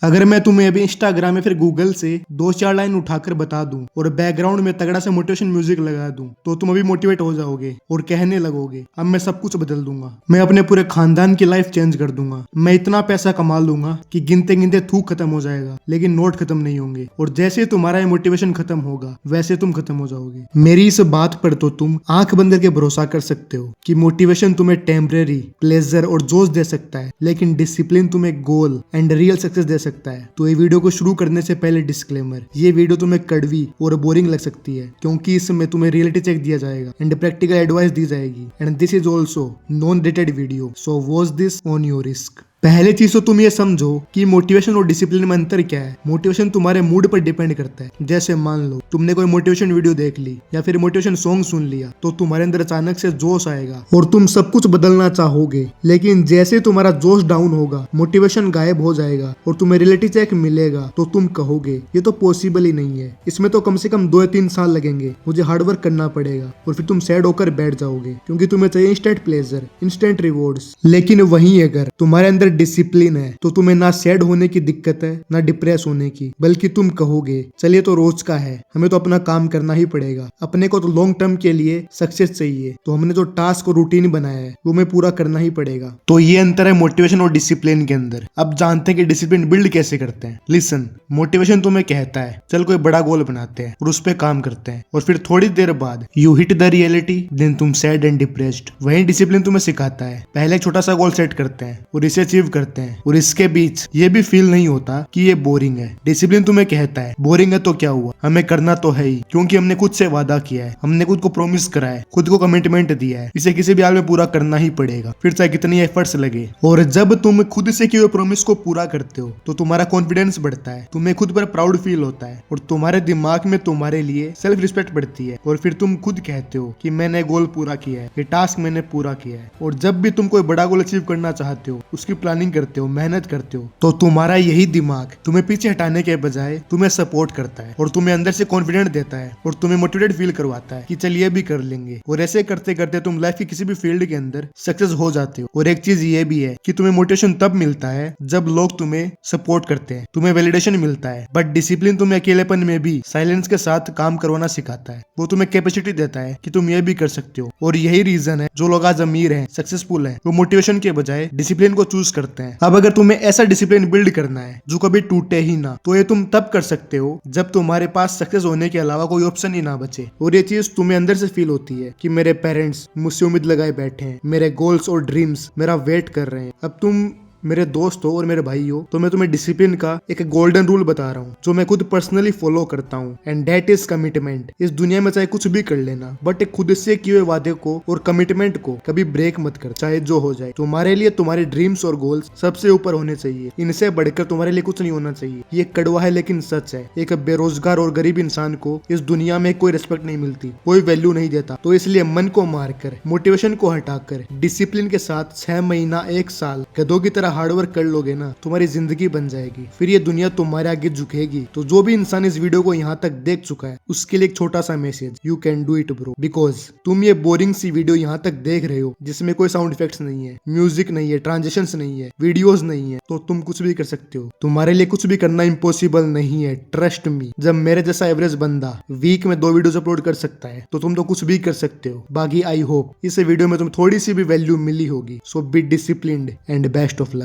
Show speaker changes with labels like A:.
A: अगर मैं तुम्हें अभी इंस्टाग्राम या फिर गूगल से 2-4 लाइन उठाकर बता दूं और बैकग्राउंड में तगड़ा से मोटिवेशन म्यूजिक लगा दूं तो तुम अभी मोटिवेट हो जाओगे और कहने लगोगे अब मैं सब कुछ बदल दूंगा, मैं अपने पूरे खानदान की लाइफ चेंज कर दूंगा, मैं इतना पैसा कमा लूंगा कि गिनते गिनते थूक खत्म हो जाएगा लेकिन नोट खत्म नहीं होंगे। और जैसे ही तुम्हारा ये मोटिवेशन खत्म होगा वैसे तुम खत्म हो जाओगे। मेरी इस बात पर तो तुम आंख बंद करके भरोसा कर सकते हो कि मोटिवेशन तुम्हें टेम्परेरी प्लेजर और जोश दे सकता है लेकिन डिसिप्लिन तुम्हें गोल एंड रियल सक्सेस दे सकता है। तो ये वीडियो को शुरू करने से पहले डिस्क्लेमर, ये वीडियो तुम्हें कड़वी और बोरिंग लग सकती है क्योंकि इसमें तुम्हें रियलिटी चेक दिया जाएगा एंड प्रैक्टिकल एडवाइस दी जाएगी and this is also non dated video, so watch this on your risk. पहले चीज तो तुम ये समझो कि मोटिवेशन और डिसिप्लिन में अंतर क्या है। मोटिवेशन तुम्हारे मूड पर डिपेंड करता है। जैसे मान लो तुमने कोई मोटिवेशन वीडियो देख ली या फिर मोटिवेशन सॉन्ग सुन लिया तो तुम्हारे अंदर अचानक से जोश आएगा और तुम सब कुछ बदलना चाहोगे, लेकिन जैसे तुम्हारा जोश डाउन होगा मोटिवेशन गायब हो जाएगा और तुम्हें रियलिटी चेक मिलेगा तो तुम कहोगे ये तो पॉसिबल ही नहीं है, इसमें तो कम से कम 2 या 3 साल लगेंगे, मुझे हार्डवर्क करना पड़ेगा। और फिर तुम सैड होकर बैठ जाओगे क्योंकि तुम्हें चाहिए इंस्टेंट प्लेजर, इंस्टेंट रिवॉर्ड्स। लेकिन वहीं अगर तुम्हारे अंदर डिसिप्लिन है तो तुम्हें ना सैड होने की दिक्कत है ना डिप्रेस होने की, बल्कि तुम कहोगे चलिए तो रोज का है, हमें तो अपना काम करना ही पड़ेगा, अपने को तो लॉन्ग टर्म के लिए सक्सेस चाहिए तो हमने जो टास्क और रूटीन बनाया है वो हमें पूरा करना ही पड़ेगा। तो ये अंतर है मोटिवेशन और डिसिप्लिन के अंदर। अब जानते हैं कि डिसिप्लिन बिल्ड कैसे करते हैं। लिसन, मोटिवेशन तुम्हें कहता है चल कोई बड़ा गोल बनाते हैं और उस पर काम करते हैं और फिर थोड़ी देर बाद you hit the reality, then तुम सैड एंड डिप्रेस्ड। वहीं डिसिप्लिन तुम्हें सिखाता है पहले एक छोटा सा गोल सेट करते हैं और इसे अचीव करते हैं और इसके बीच ये भी फील नहीं होता कि ये बोरिंग है। डिसिप्लिन तुम्हें कहता है बोरिंग है तो क्या हुआ, हमें करना तो है ही क्योंकि हमने खुद से वादा किया है, हमने खुद को प्रॉमिस करा है, खुद को कमिटमेंट दिया है, इसे किसी भी हाल में पूरा करना ही पड़ेगा, फिर चाहे कितनी एफर्ट्स लगे। और जब तुम खुद से किए हुए प्रॉमिस को पूरा करते हो तो तुम्हारा कॉन्फिडेंस बढ़ता है, तुम्हें खुद पर प्राउड फील होता है और तुम्हारे दिमाग में तुम्हारे लिए सेल्फ रिस्पेक्ट बढ़ती है और फिर तुम खुद कहते हो कि मैंने गोल पूरा किया है, ये टास्क मैंने पूरा किया है। और जब भी तुम कोई बड़ा गोल अचीव करना चाहते हो, उसकी प्लानिंग करते हो, मेहनत करते हो, तो तुम्हारा यही दिमाग तुम्हें पीछे हटाने के बजाय तुम्हें सपोर्ट करता है और तुम्हें अंदर से कॉन्फिडेंट देता है और तुम्हें मोटिवेटेड फील करवाता है कि चलिए भी कर लेंगे। और ऐसे करते करते तुम लाइफ की किसी भी फील्ड के अंदर सक्सेस हो जाते हो। और एक चीज ये भी है कि तुम्हें मोटिवेशन तब मिलता है जब लोग तुम्हें सपोर्ट करते हैं, तुम्हें वैलिडेशन मिलता है। बट डिसिप्लिन तुम्हें अकेलेपन में भी साइलेंस के साथ काम करवाना सिखाता है, वो तुम्हें कैपेसिटी देता है कि तुम ये भी कर सकते हो। और यही रीजन है जो लोग आज अमीर हैं, सक्सेसफुल हैं, वो मोटिवेशन के बजाय डिसिप्लिन को चूज करते हैं। अब अगर तुम्हें ऐसा डिसिप्लिन बिल्ड करना है जो कभी टूटे ही ना, तो ये तुम तब कर सकते हो जब तुम्हारे पास सक्सेस होने के अलावा कोई ऑप्शन ही ना बचे। और ये चीज तुम्हें अंदर से फील होती है कि मेरे पेरेंट्स मुझसे उम्मीद लगाए बैठे हैं, मेरे गोल्स और ड्रीम्स मेरा वेट कर रहे हैं। अब तुम मेरे दोस्त हो और मेरे भाई हो तो मैं तुम्हें डिसिप्लिन का एक गोल्डन रूल बता रहा हूँ जो मैं खुद पर्सनली फॉलो करता हूँ, एंड दैट इज कमिटमेंट। इस दुनिया में चाहे कुछ भी कर लेना बट एक खुद से किए हुए वादे को और कमिटमेंट को कभी ब्रेक मत कर, चाहे जो हो जाए। तुम्हारे लिए तुम्हारे ड्रीम्स और गोल्स सबसे ऊपर होने चाहिए, इनसे बढ़कर तुम्हारे लिए कुछ नहीं होना चाहिए। ये कड़वा है लेकिन सच है। एक बेरोजगार और गरीब इंसान को इस दुनिया में कोई रिस्पेक्ट नहीं मिलती, कोई वैल्यू नहीं देता। तो इसलिए मन को मारकर, मोटिवेशन को हटाकर, डिसिप्लिन के साथ 6 महीना 1 साल गधों की तरह हार्डवर्क कर लोगे ना, तुम्हारी जिंदगी बन जाएगी, फिर ये दुनिया तुम्हारे आगे झुकेगी। तो जो भी इंसान इस वीडियो को यहाँ तक देख चुका है उसके लिए एक छोटा सा message, you can do it bro. Because तुम ये बोरिंग सी वीडियो यहाँ तक देख रहे हो जिसमें कोई साउंड इफेक्ट्स नहीं है, म्यूजिक नहीं है, ट्रांजिशंस नहीं है, वीडियोस नहीं है, तो तुम कुछ भी कर सकते हो। तुम्हारे लिए कुछ भी करना इम्पॉसिबल नहीं है, ट्रस्ट मी। जब मेरे जैसा एवरेज बंदा वीक में 2 वीडियोस अपलोड कर सकता है तो तुम तो कुछ भी कर सकते हो। बाकी आई होप इस वीडियो में तुम्हें थोड़ी सी भी वैल्यू मिली होगी। So be disciplined and best of luck.